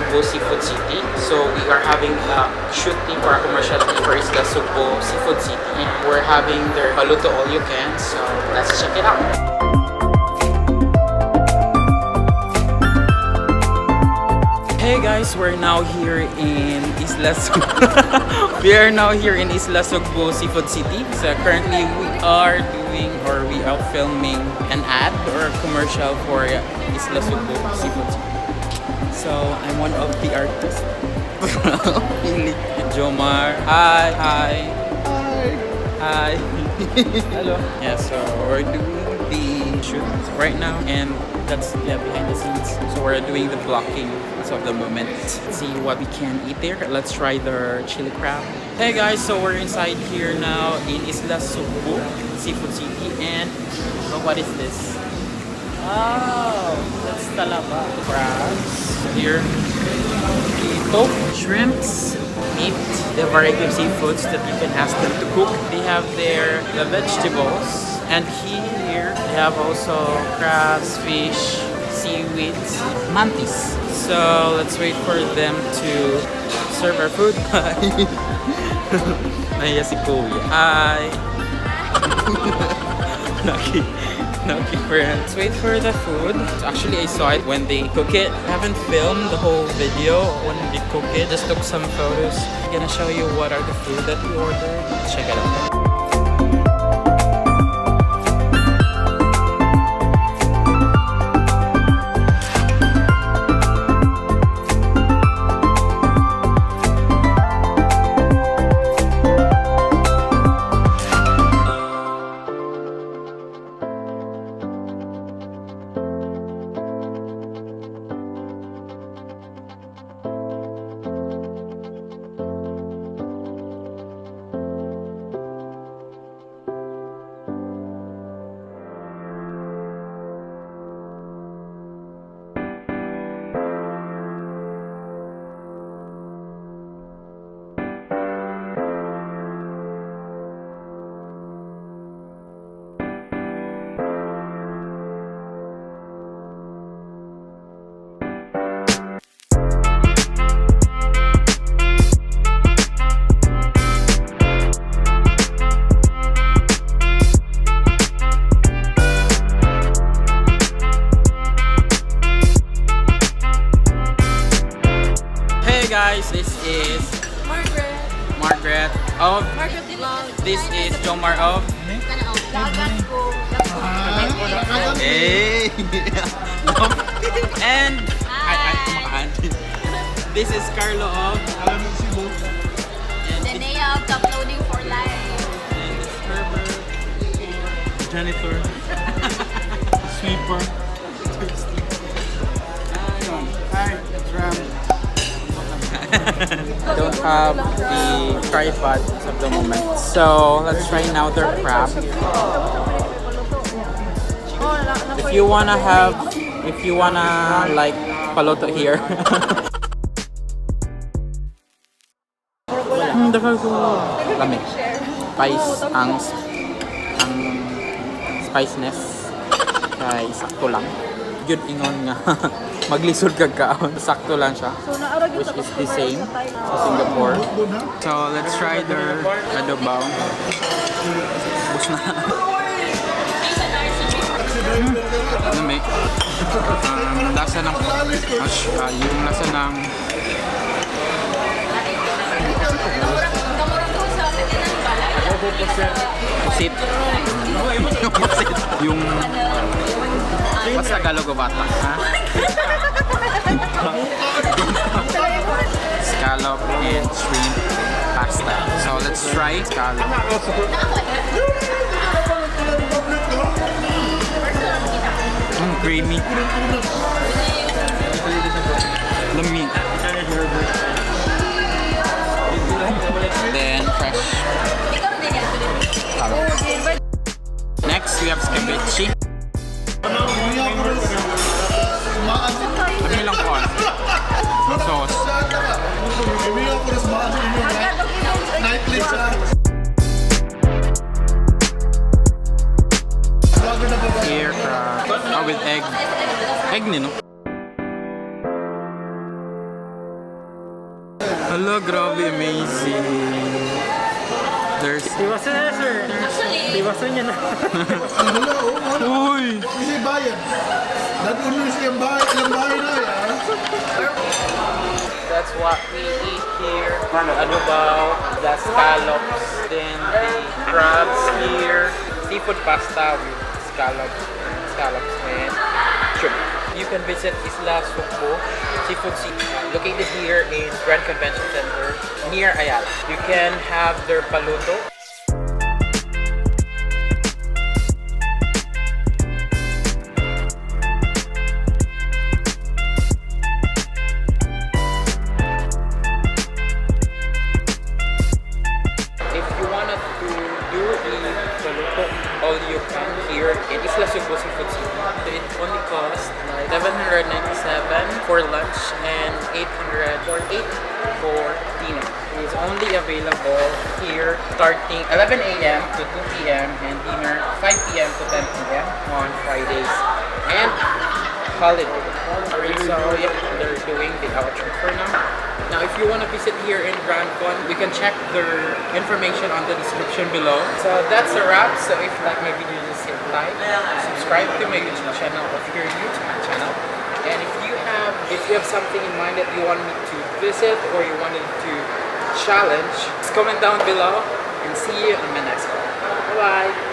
Sugbu Seafood City. So we are having a shooting for a commercial for Isla Sugbu Seafood City. And we're having their Paluto All-You-Can. So let's check it out. Hey guys, we're now here in Isla Sugbu. We are now here in Isla Sugbu Seafood City. So currently we are filming an ad or a commercial for Isla Sugbu Seafood City. So I'm one of the artists. Jomar. Hi. Hello. Yeah, so we're doing the shoot right now, and that's behind the scenes. So we're doing the blocking as of the moment. Let's see what we can eat there. Let's try the chili crab. Hey guys, so we're inside here now in Isla Sugbu Seafood City, and what is this? Oh, that's talaba. Crabs here. Ito, shrimps, meat, the variety of seafoods that you can ask them to cook. They have the vegetables, and here they have also crabs, fish, seaweeds, mantis. So let's wait for them to serve our food. Naya si Kuya. Hi. Lucky friend. Let's wait for the food. Actually, I saw it when they cook it. I haven't filmed the whole video when they cook it. Just took some photos. I'm gonna show you what are the food that we ordered. Check it out. Guys, this is Margaret of this is Jomar of hey. And this is Carlo of Cebu. And Linnea of Uploading for Life. And this is Herbert, Janitor. Sweeper. Hi, it's Ram. don't have the tripod at the moment. So let's try now their crab. If you wanna like paluto here. Lamig. Ang spiciness kay sakto lang. Yun ingon nga maglisod kag kaon, sakto lang siya, which is the same sa Singapore. So let's try their Adobe. Bus na. Lamig. Lasa ng yung lasa ng pusit. Yung what's Tagalog of bata? Ha? Scallop and shrimp pasta. So let's try scallop. Creamy. The meat. Then fresh scallop. Next we have ceviche. Kami lang po. Sauce. Here, with egg. Egg nino. Hala, grabe, amazing. There's... Iwasan na sir. Actually, Iwasan niya na. Wala, oh. Uy! Kasi bayad. Dati ulo siyang bahay na yan. That's what we eat here. Adobo, the scallops, then the crabs here. Seafood pasta with scallops and shrimp. You can visit Isla Sugbu Seafood City, located here in Grand Convention Center near Ayala. You can have their paluto. If you wanted to do the Paluto All-You-Can here in Isla Sugbu Seafood City, it only costs like 797 for lunch and 848 for dinner. It's only available here starting 11 a.m. to 2 p.m. and dinner 5 p.m. to 10 p.m. on Fridays and holiday. So yeah, they're doing the outro for now. Now if you want to visit here in Grand Con, you can check their information on the description below. So that's a wrap. So if you like my video, just hit like, subscribe to my YouTube channel if you're new to my channel. And if you have something in mind that you want me to visit or you wanted to challenge, just comment down below and see you in my next one. Bye bye.